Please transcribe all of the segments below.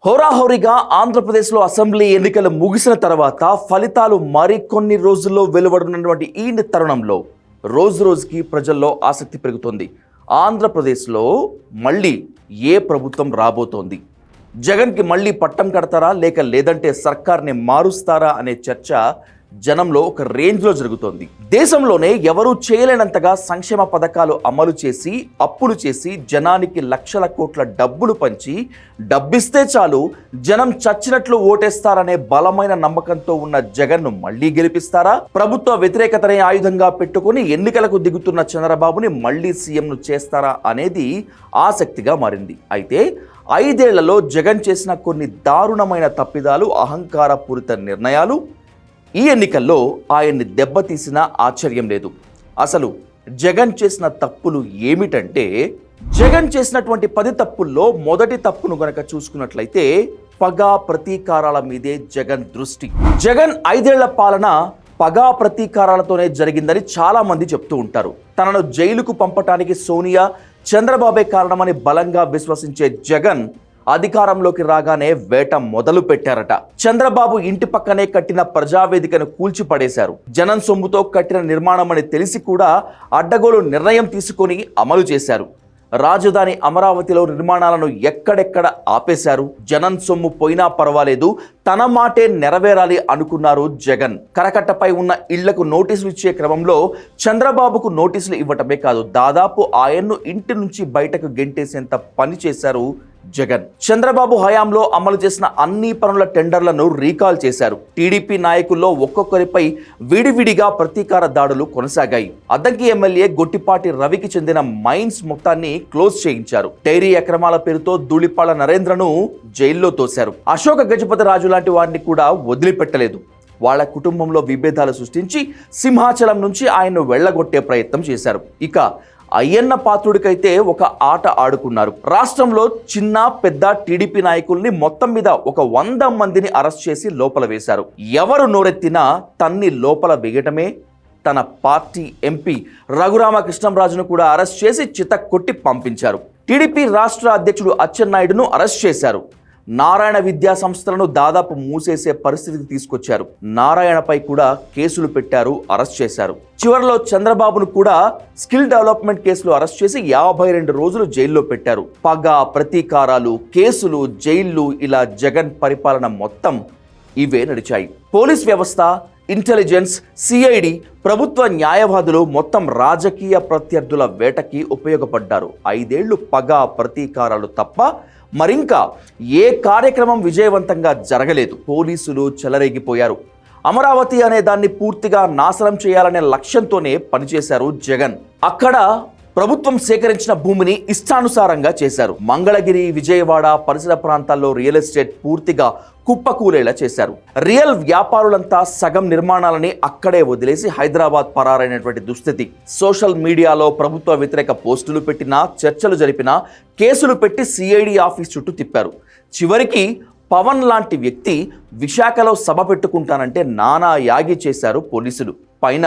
హోరాహోరీగా ఆంధ్రప్రదేశ్లో అసెంబ్లీ ఎన్నికలు ముగిసిన తర్వాత ఫలితాలు మరికొన్ని రోజుల్లో వెలువడనున్నటువంటి ఈ తరుణంలో రోజుకి ప్రజల్లో ఆసక్తి పెరుగుతోంది. ఆంధ్రప్రదేశ్లో మళ్ళీ ఏ ప్రభుత్వం రాబోతోంది, జగన్కి మళ్ళీ పట్టం కడతారా లేదంటే సర్కార్ని మారుస్తారా అనే చర్చ జనంలో ఒక రేంజ్లో జరుగుతోంది. దేశంలోనే ఎవరూ చేయలేనంతగా సంక్షేమ పథకాలు అమలు చేసి అప్పులు చేసి జనానికి లక్షల కోట్ల డబ్బులు పంచి డబ్బిస్తే చాలు జనం చచ్చినట్లు ఓటేస్తారనే బలమైన నమ్మకంతో ఉన్న జగన్ను మళ్లీ గెలిపిస్తారా? ప్రభుత్వ వ్యతిరేకతనే ఆయుధంగా పెట్టుకుని ఎన్నికలకు దిగుతున్న చంద్రబాబుని మళ్లీ సీఎంను చేస్తారా అనేది ఆసక్తిగా మారింది. అయితే 5 ఏళ్లలో జగన్ చేసిన కొన్ని దారుణమైన తప్పిదాలు, అహంకారపూరిత నిర్ణయాలు ఈ ఎన్నికల్లో ఆయన్ని దెబ్బతీసినా ఆశ్చర్యం లేదు. అసలు జగన్ చేసిన తప్పులు ఏమిటంటే, జగన్ చేసినటువంటి 10 తప్పుల్లో మొదటి తప్పును గనక చూసుకున్నట్లయితే పగా ప్రతీకారాల మీదే జగన్ దృష్టి. జగన్ 5 ఏళ్ల పాలన పగా ప్రతీకారాలతోనే జరిగిందని చాలా మంది చెప్తూ ఉంటారు. తనను జైలుకు పంపటానికి సోనియా, చంద్రబాబే కారణమని బలంగా విశ్వసించే జగన్ అధికారంలోకి రాగానే వేట మొదలు పెట్టారట. చంద్రబాబు ఇంటి పక్కనే కట్టిన ప్రజావేదికను కూల్చిపడేశారు. జనం సొమ్ముతో కట్టిన నిర్మాణం అని తెలిసి కూడా అడ్డగోలు నిర్ణయం తీసుకొని అమలు చేశారు. రాజధాని అమరావతిలో నిర్మాణాలను ఎక్కడెక్కడ ఆపేశారు. జనం సొమ్ము పోయినా పర్వాలేదు, తన మాటే నెరవేరాలి అనుకున్నారు జగన్. కరకట్టపై ఉన్న ఇళ్లకు నోటీసులు ఇచ్చే క్రమంలో చంద్రబాబుకు నోటీసులు ఇవ్వటమే కాదు, దాదాపు ఆయన్ను ఇంటి నుంచి బయటకు గెంటేసేంత పని చేశారు జగన్. చంద్రబాబు హయాంలో అమలు చేసిన అన్ని పనుల టెండర్లను రీకాల్ చేశారు. టీడీపీ నాయకుల్లో ఒక్కొక్కరిపై విడివిడిగా ప్రతీకార దాడులు కొనసాగాయి. అద్దంకి ఎమ్మెల్యే గొట్టిపాటి రవికి చెందిన మైన్స్ మొత్తాన్ని క్లోజ్ చేయించారు. డైరీ అక్రమాల పేరుతో ధూళిపాళ నరేంద్రను జైల్లో తోశారు. అశోక గజపతి రాజు లాంటి వారిని కూడా వదిలిపెట్టలేదు. వాళ్ళ కుటుంబంలో విభేదాలు సృష్టించి సింహాచలం నుంచి ఆయన్ను వెళ్లగొట్టే ప్రయత్నం చేశారు. ఇక అయ్యన్న పాత్రుడికైతే ఒక ఆట ఆడుకున్నారు. రాష్ట్రంలో చిన్న పెద్ద టీడీపీ నాయకుల్ని మొత్తం మీద ఒక 100 మందిని అరెస్ట్ చేసి లోపల వేశారు. ఎవరు నోరెత్తినా తన్ని లోపల వేయటమే. తన పార్టీ ఎంపీ రఘురామకృష్ణంరాజును కూడా అరెస్ట్ చేసి చితక్కొట్టి పంపించారు. టీడీపీ రాష్ట్ర అధ్యక్షుడు అచ్చెన్నాయుడును అరెస్ట్ చేశారు. నారాయణ విద్యా సంస్థలను దాదాపు మూసేసే పరిస్థితికి తీసుకొచ్చారు. నారాయణపై కూడా కేసులు పెట్టారు, అరెస్ట్ చేశారు. చివరిలో చంద్రబాబును కూడా స్కిల్ డెవలప్మెంట్ కేసులో అరెస్ట్ చేసి 52 రోజులు జైల్లో పెట్టారు. పగ, ప్రతీకారాలు, కేసులు, జైళ్లు, ఇలా జగన్ పరిపాలన మొత్తం ఇవే నడిచాయి. పోలీస్ వ్యవస్థ, ఇంటెలిజెన్స్, సిఐడి, ప్రభుత్వ న్యాయవాదులు మొత్తం రాజకీయ ప్రత్యర్థుల వేటకి ఉపయోగపడ్డారు. 5 ఏళ్లు పగ, ప్రతీకారాలు తప్ప మరింకా ఏ కార్యక్రమం విజయవంతంగా జరగలేదు. పోలీసులు చెలరేగిపోయారు. అమరావతి అనే దాన్ని పూర్తిగా నాశనం చేయాలనే లక్ష్యంతోనే పనిచేశారు జగన్. అక్కడ ప్రభుత్వం సేకరించిన భూమిని ఇష్టానుసారంగా చేశారు. మంగళగిరి, విజయవాడ పరిసర ప్రాంతాల్లో రియల్ ఎస్టేట్ పూర్తిగా కుప్పకూలేలా చేశారు. రియల్ వ్యాపారులంతా సగం నిర్మాణాలని అక్కడే వదిలేసి హైదరాబాద్ పరారైనటువంటి దుస్థితి. సోషల్ మీడియాలో ప్రభుత్వ వ్యతిరేక పోస్టులు పెట్టినా, చర్చలు జరిపినా కేసులు పెట్టి సిఐడి ఆఫీస్ చుట్టూ తిప్పారు. చివరికి పవన్ లాంటి వ్యక్తి విశాఖలో సభ పెట్టుకుంటానంటే నానా యాగి చేశారు పోలీసులు. పైన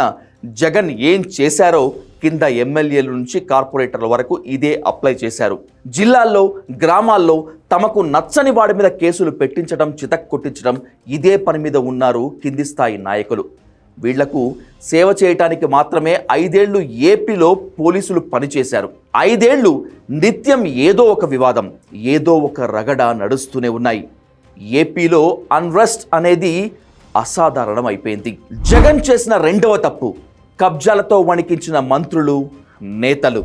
జగన్ ఏం చేశారో కింద ఎమ్మెల్యేల నుంచి కార్పొరేటర్ల వరకు ఇదే అప్లై చేశారు. జిల్లాల్లో, గ్రామాల్లో తమకు నచ్చని వాడి మీద కేసులు పెట్టించడం, చితక్కొట్టించడం, ఇదే పని మీద ఉన్నారు కింది స్థాయి నాయకులు. వీళ్లకు సేవ చేయటానికి మాత్రమే 5 ఏళ్లు ఏపీలో పోలీసులు పనిచేశారు. 5 ఏళ్లు నిత్యం ఏదో ఒక వివాదం, ఏదో ఒక రగడ నడుస్తూనే ఉన్నాయి. ఏపీలో అన్రెస్ట్ అనేది అసాధారణం అయిపోయింది. జగన్ చేసిన 2వ తప్పు, కబ్జాలతో వణికించిన మంత్రులు, నేతలు.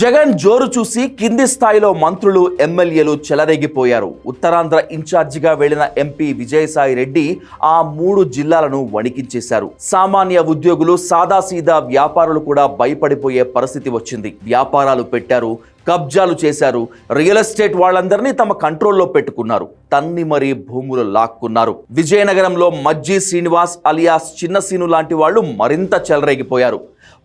జగన్ జోరు చూసి కింది స్థాయిలో మంత్రులు, ఎమ్మెల్యేలు చెలరేగిపోయారు. ఉత్తరాంధ్ర ఇన్ఛార్జిగా వెళ్లిన ఎంపీ విజయసాయి రెడ్డి ఆ 3 జిల్లాలను వణికించేశారు. సామాన్య ఉద్యోగులు, సాదాసీదా వ్యాపారులు కూడా భయపడిపోయే పరిస్థితి వచ్చింది. వ్యాపారాలు పెట్టారు, కబ్జాలు చేశారు. రియల్ ఎస్టేట్ వాళ్ళందరినీ తమ కంట్రోల్లో పెట్టుకున్నారు. తన్ని మరీ భూములు లాక్కున్నారు. విజయనగరంలో మజ్జి శ్రీనివాస్ అలియాస్ చిన్న సీను లాంటి వాళ్ళు మరింత చెలరేగిపోయారు.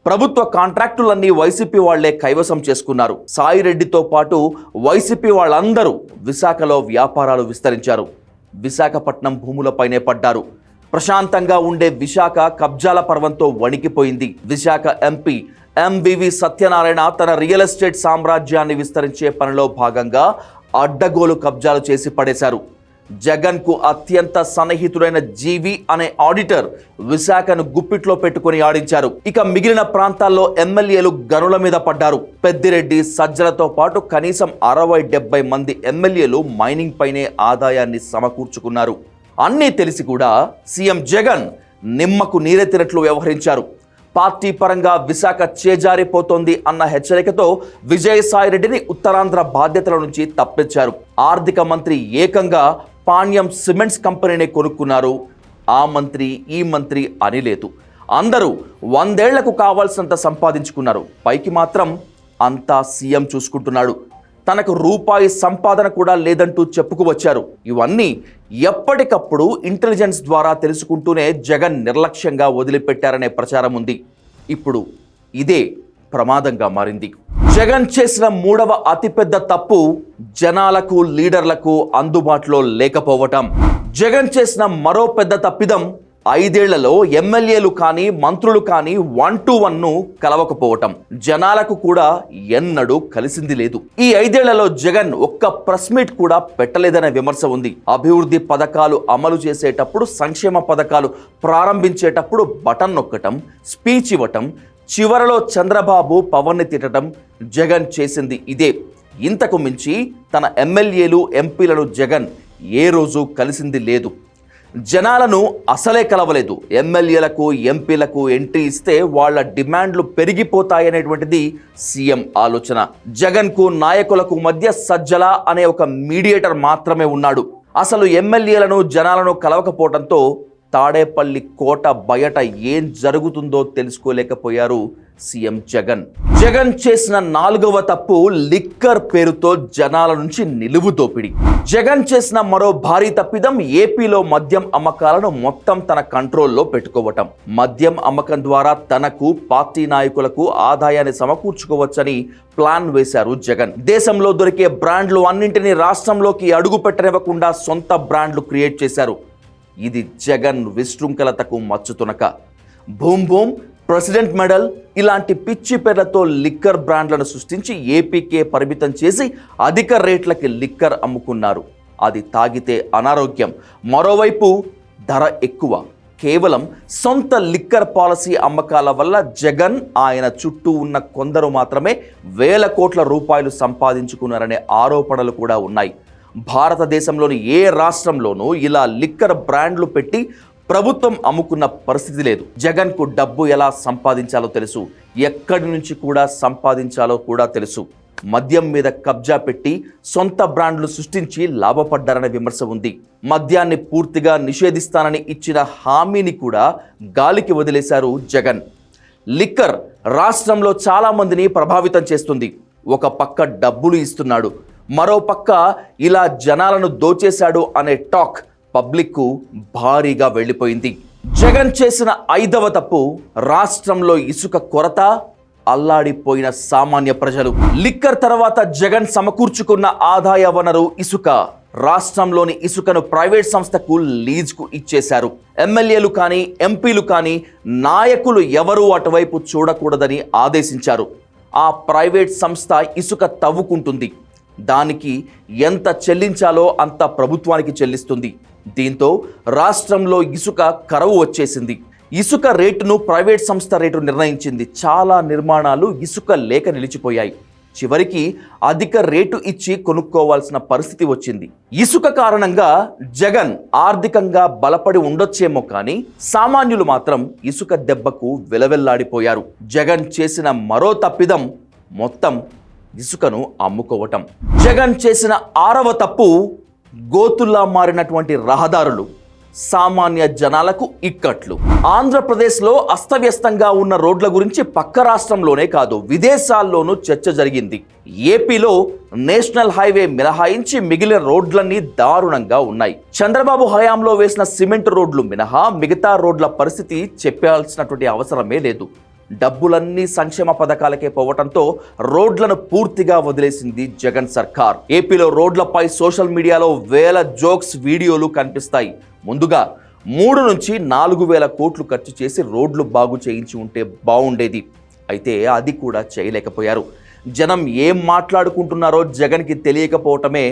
ప్రభుత్వ కాంట్రాక్టులన్నీ వైసీపీ వాళ్లే కైవసం చేసుకున్నారు. సాయిరెడ్డితో పాటు వైసీపీ వాళ్ళందరూ విశాఖలో వ్యాపారాలు విస్తరించారు. విశాఖపట్నం భూములపైనే పడ్డారు. ప్రశాంతంగా ఉండే విశాఖ కబ్జాల పర్వంతో వణికిపోయింది. విశాఖ ఎంపీ ఎంవివి సత్యనారాయణ తన రియల్ ఎస్టేట్ సామ్రాజ్యాన్ని విస్తరించే పనిలో భాగంగా అడ్డగోలు కబ్జాలు చేసి పడేశారు. జగన్కు అత్యంత సన్నిహితుడైన జీవి అనే ఆడిటర్ విశాఖను గుప్పిట్లో పెట్టుకుని ఆడించారు. ఇక మిగిలిన ప్రాంతాల్లో ఎమ్మెల్యేలు గనుల మీద పడ్డారు. పెద్దిరెడ్డి, సజ్జలతో పాటు కనీసం 60-70 మంది ఎమ్మెల్యేలు మైనింగ్ పైనే ఆదాయాన్ని సమకూర్చుకున్నారు. అన్నీ తెలిసి కూడా సీఎం జగన్ నిమ్మకు నీరెత్తినట్లు వ్యవహరించారు. పార్టీ పరంగా విశాఖ చేజారిపోతోంది అన్న హెచ్చరికతో విజయసాయిరెడ్డిని ఉత్తరాంధ్ర బాధ్యతల నుంచి తప్పించారు. ఆర్థిక మంత్రి ఏకంగా పాణ్యం సిమెంట్స్ కంపెనీని కొనుక్కున్నారు. ఆ మంత్రి ఈ మంత్రి అని లేదు, అందరూ 100 ఏళ్లకు కావాల్సినంత సంపాదించుకున్నారు. పైకి మాత్రం అంతా సీఎం చూసుకుంటున్నాడు. తనకు రూపాయి సంపాదన కూడా లేదంటూ చెప్పుకువచ్చారు. ఇవన్నీ ఎప్పటికప్పుడు ఇంటెలిజెన్స్ ద్వారా తెలుసుకుంటూనే జగన్ నిర్లక్ష్యంగా వదిలిపెట్టారనే ప్రచారం ఉంది. ఇప్పుడు ఇదే ప్రమాదంగా మారింది. జగన్ చేసిన 3వ అతిపెద్ద తప్పు జనాలకు, లీడర్లకు అందుబాటులో లేకపోవటం. జగన్ చేసిన మరో పెద్ద తప్పిదం 5 ఏళ్లలో ఎమ్మెల్యేలు కానీ మంత్రులు కానీ 1-to-1 కలవకపోవటం. జనాలకు కూడా ఎన్నడూ కలిసింది లేదు. ఈ 5 ఏళ్లలో జగన్ ఒక్క ప్రెస్ మీట్ కూడా పెట్టలేదనే విమర్శ ఉంది. అభివృద్ధి పథకాలు అమలు చేసేటప్పుడు, సంక్షేమ పథకాలు ప్రారంభించేటప్పుడు బటన్ నొక్కటం, స్పీచ్ ఇవ్వటం, చివరలో చంద్రబాబు పవన్ని తిట్టడం జగన్ చేసింది ఇదే. ఇంతకు మించి తన ఎమ్మెల్యేలు, ఎంపీలను జగన్ ఏ రోజు కలిసింది లేదు. జనాలను అసలే కలవలేదు. ఎమ్మెల్యేలకు, ఎంపీలకు ఎంట్రీ ఇస్తే వాళ్ళ డిమాండ్లు పెరిగిపోతాయనేటువంటిది సీఎం ఆలోచన. జగన్కు, నాయకులకు మధ్య సజ్జల అనే ఒక మీడియేటర్ మాత్రమే ఉన్నాడు. అసలు ఎమ్మెల్యేలను, జనాలను కలవకపోవడంతో తాడేపల్లి కోట బయట ఏం జరుగుతుందో తెలుసుకోలేకపోయారు సీఎం జగన్. జగన్ చేసిన 4వ తప్పు లిక్కర్ పేరుతో జనాల నుంచి నిలువు దోపిడీ. జగన్ చేసిన మరో భారీ తప్పిదం ఏపీలో మద్యం అమ్మకాలను మొత్తం తన కంట్రోల్లో పెట్టుకోవటం. మద్యం అమ్మకం ద్వారా తనకు, పార్టీ నాయకులకు ఆదాయాన్ని సమకూర్చుకోవచ్చని ప్లాన్ వేశారు జగన్. దేశంలో దొరికే బ్రాండ్లు అన్నింటినీ రాష్ట్రంలోకి అడుగు పెట్టనివ్వకుండా సొంత బ్రాండ్లు క్రియేట్ చేశారు. ఇది జగన్ విశృంఖలతకు మచ్చుతునక. భూమ్ భూమ్, ప్రెసిడెంట్ మెడల్ ఇలాంటి పిచ్చి పేర్లతో లిక్కర్ బ్రాండ్లను సృష్టించి ఏపీకే పరిమితం చేసి అధిక రేట్లకి లిక్కర్ అమ్ముకున్నారు. అది తాగితే అనారోగ్యం, మరోవైపు ధర ఎక్కువ. కేవలం సొంత లిక్కర్ పాలసీ అమ్మకాల వల్ల జగన్, ఆయన చుట్టూ ఉన్న కొందరు మాత్రమే వేల కోట్ల రూపాయలు సంపాదించుకున్నారనే ఆరోపణలు కూడా ఉన్నాయి. భారతదేశంలోని ఏ రాష్ట్రంలోనూ ఇలా లిక్కర్ బ్రాండ్లు పెట్టి ప్రభుత్వం అమ్ముకున్న పరిస్థితి లేదు. జగన్కు డబ్బు ఎలా సంపాదించాలో తెలుసు, ఎక్కడి నుంచి కూడా సంపాదించాలో కూడా తెలుసు. మద్యం మీద కబ్జా పెట్టి సొంత బ్రాండ్లు సృష్టించి లాభపడ్డారనే విమర్శ ఉంది. మద్యాన్ని పూర్తిగా నిషేధిస్తానని ఇచ్చిన హామీని కూడా గాలికి వదిలేశారు జగన్. లిక్కర్ రాష్ట్రంలో చాలా మందిని ప్రభావితం చేస్తుంది. ఒక పక్క డబ్బులు ఇస్తున్నాడు, మరో పక్క ఇలా జనాలను దోచేశాడు అనే టాక్ పబ్లిక్కు భారీగా వెళ్ళిపోయింది. జగన్ చేసిన 5వ తప్పు రాష్ట్రంలో ఇసుక కొరత, అల్లాడిపోయిన సామాన్య ప్రజలు. లిక్కర్ తర్వాత జగన్ సమకూర్చుకున్న ఆదాయ వనరు ఇసుక. రాష్ట్రంలోని ఇసుకను ప్రైవేట్ సంస్థకు లీజ్కు ఇచ్చేశారు. ఎమ్మెల్యేలు కానీ, ఎంపీలు కానీ, నాయకులు ఎవరూ అటువైపు చూడకూడదని ఆదేశించారు. ఆ ప్రైవేట్ సంస్థ ఇసుక తవ్వుకుంటుంది. దానికి ఎంత చెల్లించాలో అంత ప్రభుత్వానికి చెల్లిస్తుంది. దీంతో రాష్ట్రంలో ఇసుక కరువు వచ్చేసింది. ఇసుక రేటును ప్రైవేట్ సంస్థ రేటు నిర్ణయించింది. చాలా నిర్మాణాలు ఇసుక లేక నిలిచిపోయాయి. చివరికి అధిక రేటు ఇచ్చి కొనుక్కోవాల్సిన పరిస్థితి వచ్చింది. ఇసుక కారణంగా జగన్ ఆర్థికంగా బలపడి ఉండొచ్చేమో కానీ సామాన్యులు మాత్రం ఇసుక దెబ్బకు వెలవెల్లాడిపోయారు. జగన్ చేసిన మరో తప్పిదం మొత్తం ఇసుకను అమ్ముకోవటం. జగన్ చేసిన 6వ తప్పు గోతుల్లా మారినటువంటి రహదారులు, సామాన్య జనాలకు ఇక్కట్లు. ఆంధ్రప్రదేశ్లో అస్తవ్యస్తంగా ఉన్న రోడ్ల గురించి పక్క రాష్ట్రంలోనే కాదు, విదేశాల్లోనూ చర్చ జరిగింది. ఏపీలో నేషనల్ హైవే మినహాయించి మిగిలిన రోడ్లన్నీ దారుణంగా ఉన్నాయి. చంద్రబాబు హయాంలో వేసిన సిమెంట్ రోడ్లు మినహా మిగతా రోడ్ల పరిస్థితి చెప్పాల్సినటువంటి అవసరమే లేదు. డబ్బులన్నీ సంక్షేమ పథకాలకే పోవటంతో రోడ్లను పూర్తిగా వదిలేసింది జగన్ సర్కార్. ఏపీలో రోడ్లపై సోషల్ మీడియాలో వేల జోక్స్ వీడియోలు కనిపిస్తాయి. ముందుగా 3 నుంచి 4 వేల కోట్లు ఖర్చు చేసి రోడ్లు బాగు చేయించి ఉంటే బాగుండేది. అయితే అది కూడా చేయలేకపోయారు. జనం ఏం మాట్లాడుకుంటున్నారో జగన్కి తెలియకపోవటమే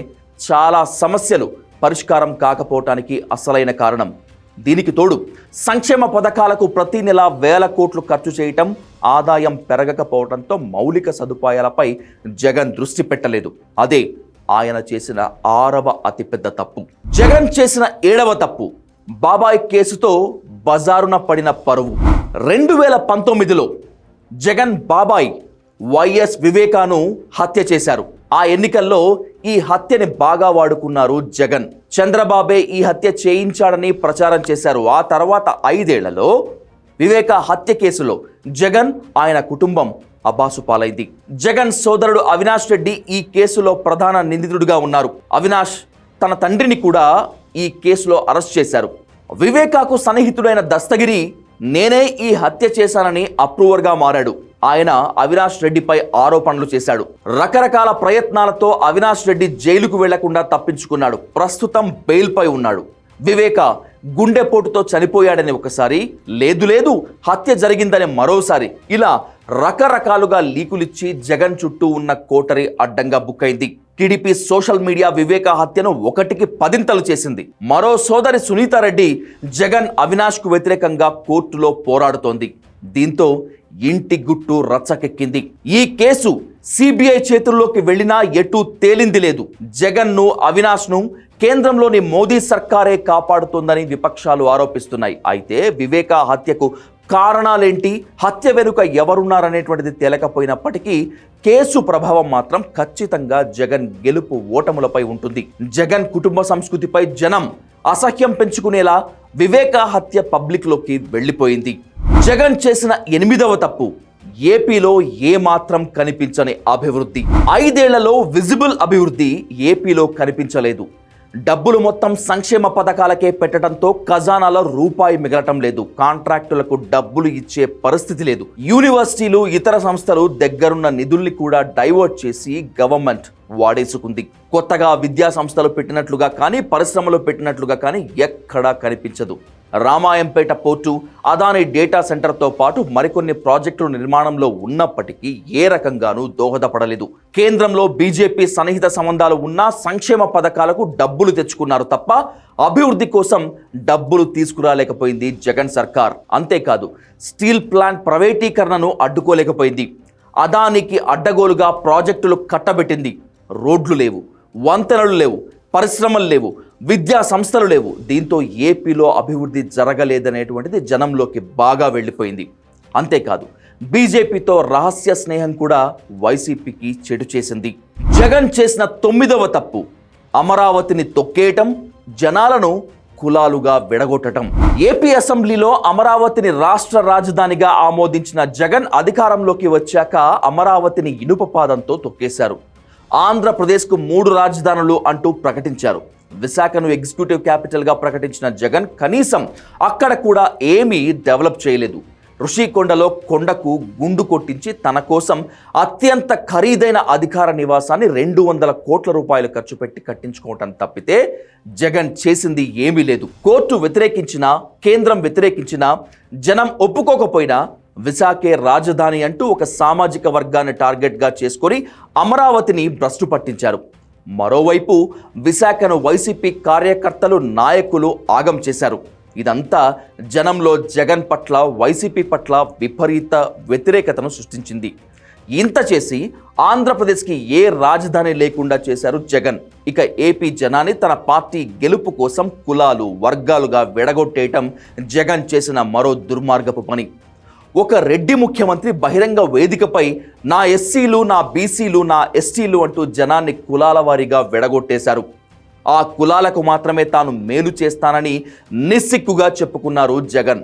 చాలా సమస్యలు పరిష్కారం కాకపోవటానికి అసలైన కారణం. దీనికి తోడు సంక్షేమ పథకాలకు ప్రతి నెల వేల కోట్లు ఖర్చు చేయటం, ఆదాయం పెరగకపోవడంతో మౌలిక సదుపాయాలపై జగన్ దృష్టి పెట్టలేదు. అదే ఆయన చేసిన 6వ అతిపెద్ద తప్పు. జగన్ చేసిన 7వ తప్పు బాబాయ్ కేసుతో బజారున పడిన పరువు. 2019లో జగన్ బాబాయ్ వైఎస్ వివేకాను హత్య చేశారు. ఆ ఎన్నికల్లో ఈ హత్యని బాగా వాడుకున్నారు జగన్. చంద్రబాబే ఈ హత్య చేయించాడని ప్రచారం చేశారు. ఆ తర్వాత 5 ఏళ్లలో వివేక హత్య కేసులో జగన్, ఆయన కుటుంబం అబాసు పాలైంది. జగన్ సోదరుడు అవినాష్ రెడ్డి ఈ కేసులో ప్రధాన నిందితుడిగా ఉన్నారు. అవినాష్ తన తండ్రిని కూడా ఈ కేసులో అరెస్ట్ చేశారు. వివేకాకు సన్నిహితుడైన దస్తగిరి నేనే ఈ హత్య చేశానని అప్రూవర్గా మారాడు. ఆయన అవినాష్ రెడ్డిపై ఆరోపణలు చేశాడు. రకరకాల ప్రయత్నాలతో అవినాష్ రెడ్డి జైలుకు వెళ్లకుండా తప్పించుకున్నాడు. ప్రస్తుతం బెయిల్పై ఉన్నాడు. వివేక గుండెపోటుతో చనిపోయాడని ఒకసారి, లేదు హత్య జరిగిందని మరోసారి, ఇలా రకరకాలుగా లీకులిచ్చి జగన్ చుట్టూ ఉన్న కోటరీ అడ్డంగా బుక్ అయింది. టీడీపీ సోషల్ మీడియా వివేక హత్యను 1కి 10 చేసింది. మరో సోదరి సునీతారెడ్డి జగన్ అవినాష్కు వ్యతిరేకంగా కోర్టులో పోరాడుతోంది. దీంతో ఇంటి గుట్టు రచ్చకెక్కింది. ఈ కేసు సిబిఐ చేతుల్లోకి వెళ్ళినా ఎటూ తేలింది లేదు. జగన్ను, అవినాష్ను కేంద్రంలోని మోదీ సర్కారే కాపాడుతోందని విపక్షాలు ఆరోపిస్తున్నాయి. అయితే వివేక హత్యకు కారణాలేంటి, హత్య వెనుక ఎవరున్నారనేటువంటిది తేలకపోయినప్పటికీ కేసు ప్రభావం మాత్రం ఖచ్చితంగా జగన్ గెలుపు ఓటములపై ఉంటుంది. జగన్ కుటుంబ సంస్కృతిపై జనం అసహ్యం పెంచుకునేలా వివేక హత్య పబ్లిక్లోకి వెళ్ళిపోయింది. జగన్ చేసిన 8వ తప్పు ఏపీలో ఏమాత్రం కనిపించని అభివృద్ధి. 5 ఏళ్లలో విజిబుల్ అభివృద్ధి ఏపీలో కనిపించలేదు. డబ్బులు మొత్తం సంక్షేమ పథకాలకే పెట్టడంతో ఖజానాలో రూపాయి మిగలటం లేదు. కాంట్రాక్టులకు డబ్బులు ఇచ్చే పరిస్థితి లేదు. యూనివర్సిటీలు, ఇతర సంస్థలు దగ్గరున్న నిధుల్ని కూడా డైవర్ట్ చేసి గవర్నమెంట్ వాడేసుకుంది. కొత్తగా విద్యా సంస్థలు పెట్టినట్లుగా కానీ, పరిశ్రమలు పెట్టినట్లుగా కానీ ఎక్కడా కనిపించదు. రామాయంపేట పోర్టు, అదాని డేటా సెంటర్తో పాటు మరికొన్ని ప్రాజెక్టులు నిర్మాణంలో ఉన్నప్పటికీ ఏ రకంగానూ దోహదపడలేదు. కేంద్రంలో బీజేపీ సన్నిహిత సంబంధాలు ఉన్నా సంక్షేమ పథకాలకు డబ్బులు తెచ్చుకున్నారు తప్ప అభివృద్ధి కోసం డబ్బులు తీసుకురాలేకపోయింది జగన్ సర్కార్. అంతేకాదు, స్టీల్ ప్లాంట్ ప్రైవేటీకరణను అడ్డుకోలేకపోయింది. అదానికి అడ్డగోలుగా ప్రాజెక్టులు కట్టబెట్టింది. రోడ్లు లేవు, వంతెనలు లేవు, పరిశ్రమలు లేవు, విద్యా సంస్థలు లేవు. దీంతో ఏపీలో అభివృద్ధి జరగలేదనేటువంటిది జనంలోకి బాగా వెళ్ళిపోయింది. అంతేకాదు, బీజేపీతో రహస్య స్నేహం కూడా వైసీపీకి చెడు చేసింది. జగన్ చేసిన 9వ తప్పు అమరావతిని తొక్కేయటం, జనాలను కులాలుగా విడగొట్టడం. ఏపీ అసెంబ్లీలో అమరావతిని రాష్ట్ర రాజధానిగా ఆమోదించిన జగన్ అధికారంలోకి వచ్చాక అమరావతిని ఇనుప పాదంతో తొక్కేశారు. ఆంధ్రప్రదేశ్కు 3 రాజధానులు అంటూ ప్రకటించారు. విశాఖను ఎగ్జిక్యూటివ్ క్యాపిటల్గా ప్రకటించిన జగన్ కనీసం అక్కడ కూడా ఏమీ డెవలప్ చేయలేదు. ఋషికొండలో కొండకు గుండు కొట్టించి తన కోసం అత్యంత ఖరీదైన అధికార నివాసాన్ని 200 కోట్ల రూపాయలు ఖర్చు పెట్టి కట్టించుకోవటం తప్పితే జగన్ చేసింది ఏమీ లేదు. కోర్టు వ్యతిరేకించినా, కేంద్రం వ్యతిరేకించినా, జనం ఒప్పుకోకపోయినా విశాఖే రాజధాని అంటూ ఒక సామాజిక వర్గాన్ని టార్గెట్గా చేసుకొని అమరావతిని భ్రష్టు పట్టించారు. మరోవైపు విశాఖను వైసీపీ కార్యకర్తలు, నాయకులు ఆగం చేశారు. ఇదంతా జనంలో జగన్ పట్ల, వైసీపీ పట్ల విపరీత వ్యతిరేకతను సృష్టించింది. ఇంత చేసి ఆంధ్రప్రదేశ్కి ఏ రాజధాని లేకుండా చేశారు జగన్. ఇక ఏపీ జనాన్ని తన పార్టీ గెలుపు కోసం కులాలు, వర్గాలుగా విడగొట్టేయటం జగన్ చేసిన మరో దుర్మార్గపు పని. ఒక రెడ్డి ముఖ్యమంత్రి బహిరంగ వేదికపై నా ఎస్సీలు, నా బీసీలు, నా ఎస్టీలు అంటూ జనాన్ని కులాల వారీగా విడగొట్టేశారు. ఆ కులాలకు మాత్రమే తాను మేలు చేస్తానని నిస్సిగ్గుగా చెప్పుకున్నారు జగన్.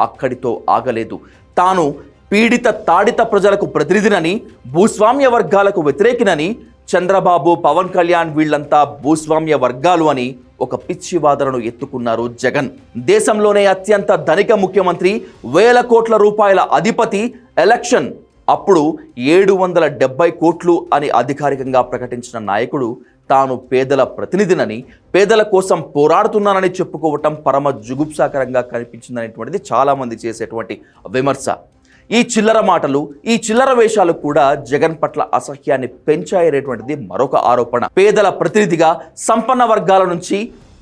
అక్కడితో ఆగలేదు. తాను పీడిత, తాడిత ప్రజలకు ప్రతినిధినని, భూస్వామ్య వర్గాలకు వ్యతిరేకినని, చంద్రబాబు, పవన్ కళ్యాణ్ వీళ్లంతా భూస్వామ్య వర్గాలు అని ఒక పిచ్చి వాదనను ఎత్తుకున్నారు జగన్. దేశంలోనే అత్యంత ధనిక ముఖ్యమంత్రి, 1000 కోట్ల రూపాయల అధిపతి, ఎలక్షన్ అప్పుడు 770 కోట్లు అని అధికారికంగా ప్రకటించిన నాయకుడు తాను పేదల ప్రతినిధినని, పేదల కోసం పోరాడుతున్నానని చెప్పుకోవటం పరమ జుగుప్సాకరంగా కనిపించిందనేటువంటిది చాలామంది చేసేటువంటి విమర్శ. ఈ చిల్లర మాటలు, ఈ చిల్లర వేషాలు కూడా జగన్ పట్ల అసహ్యాన్ని పెంచాయనేటువంటిది మరొక ఆరోపణ. పేదల ప్రతినిధిగా, సంపన్న వర్గాల నుంచి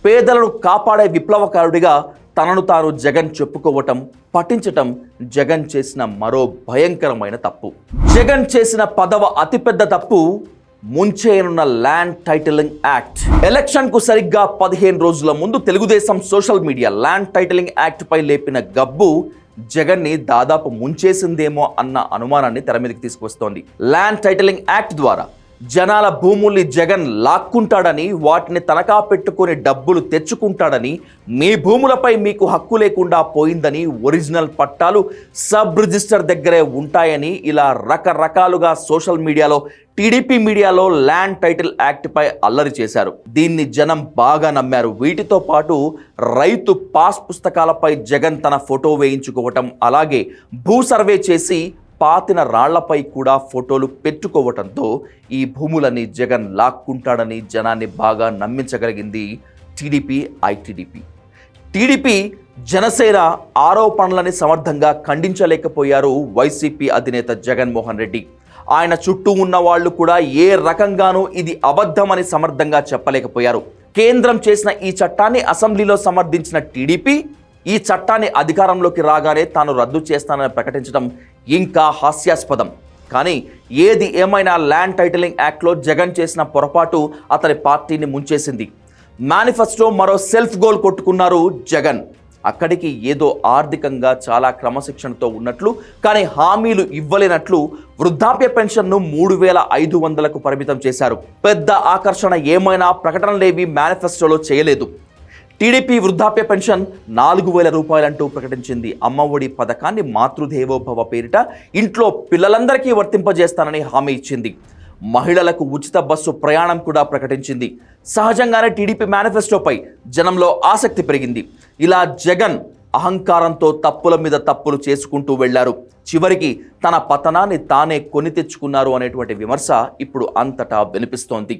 పేదలను కాపాడే విప్లవకారుడిగా తనను తాను జగన్ చెప్పుకోవటం, పఠించటం జగన్ చేసిన మరో భయంకరమైన తప్పు. జగన్ చేసిన పదవ అతిపెద్ద తప్పు ముంచేయనున్న ల్యాండ్ టైటిలింగ్ యాక్ట్. ఎలక్షన్కు సరిగ్గా 15 రోజుల ముందు Telugu Desam social media land titling act పై లేపిన గబ్బు జగన్ని దాదాపు ముంచేసిందేమో అన్న అనుమానాన్ని తెర మీదకి తీసుకొస్తోంది. ల్యాండ్ టైటిలింగ్ యాక్ట్ ద్వారా జనాల భూముల్ని జగన్ లాక్కుంటాడని, వాటిని తనఖా పెట్టుకుని డబ్బులు తెచ్చుకుంటాడని, మీ భూములపై మీకు హక్కు లేకుండా పోయిందని, ఒరిజినల్ పట్టాలు సబ్ రిజిస్టర్ దగ్గరే ఉంటాయని, ఇలా రకరకాలుగా సోషల్ మీడియాలో, టీడీపీ మీడియాలో ల్యాండ్ టైటిల్ యాక్ట్ పై అల్లరి చేశారు. దీన్ని జనం బాగా నమ్మారు. వీటితో పాటు రైతు పాస్ పుస్తకాలపై జగన్ తన ఫోటో వేయించుకోవటం, అలాగే భూ సర్వే చేసి పాతిన రాళ్లపై కూడా ఫోటోలు పెట్టుకోవటంతో ఈ భూములని జగన్ లాక్కుంటాడని జనాన్ని బాగా నమ్మించగలిగింది టీడీపీ, ఐటీడీపీ. టీడీపీ, జనసేన ఆరోపణలని సమర్థంగా ఖండించలేకపోయారు వైసీపీ అధినేత జగన్మోహన్ రెడ్డి. ఆయన చుట్టూ ఉన్న వాళ్ళు కూడా ఏ రకంగానూ ఇది అబద్ధమని సమర్థంగా చెప్పలేకపోయారు. కేంద్రం చేసిన ఈ చట్టాన్ని అసెంబ్లీలో సమర్థించిన టీడీపీ ఈ చట్టాన్ని అధికారంలోకి రాగానే తాను రద్దు చేస్తానని ప్రకటించడం ఇంకా హాస్యాస్పదం. కానీ ఏది ఏమైనా ల్యాండ్ టైటిలింగ్ యాక్ట్లో జగన్ చేసిన పొరపాటు అతని పార్టీని ముంచేసింది. మేనిఫెస్టో మరో సెల్ఫ్ గోల్ కొట్టుకున్నారు జగన్. అక్కడికి ఏదో ఆర్థికంగా చాలా క్రమశిక్షణతో ఉన్నట్లు, కానీ హామీలు ఇవ్వలేనట్లు వృద్ధాప్య పెన్షన్ను 3,500కు పరిమితం చేశారు. పెద్ద ఆకర్షణ ఏమైనా ప్రకటనలేవి మేనిఫెస్టోలో చేయలేదు. టీడీపీ వృద్ధాప్య పెన్షన్ 4,000 రూపాయలంటూ ప్రకటించింది. అమ్మఒడి పథకాన్ని మాతృదేవోభవ పేరిట ఇంట్లో పిల్లలందరికీ వర్తింపజేస్తానని హామీ ఇచ్చింది. మహిళలకు ఉచిత బస్సు ప్రయాణం కూడా ప్రకటించింది. సహజంగానే టీడీపీ మేనిఫెస్టోపై జనంలో ఆసక్తి పెరిగింది. ఇలా జగన్ అహంకారంతో తప్పుల మీద తప్పులు చేసుకుంటూ వెళ్లారు. చివరికి తన పతనాన్ని తానే కొని తెచ్చుకున్నారు అనేటువంటి విమర్శ ఇప్పుడు అంతటా వినిపిస్తోంది.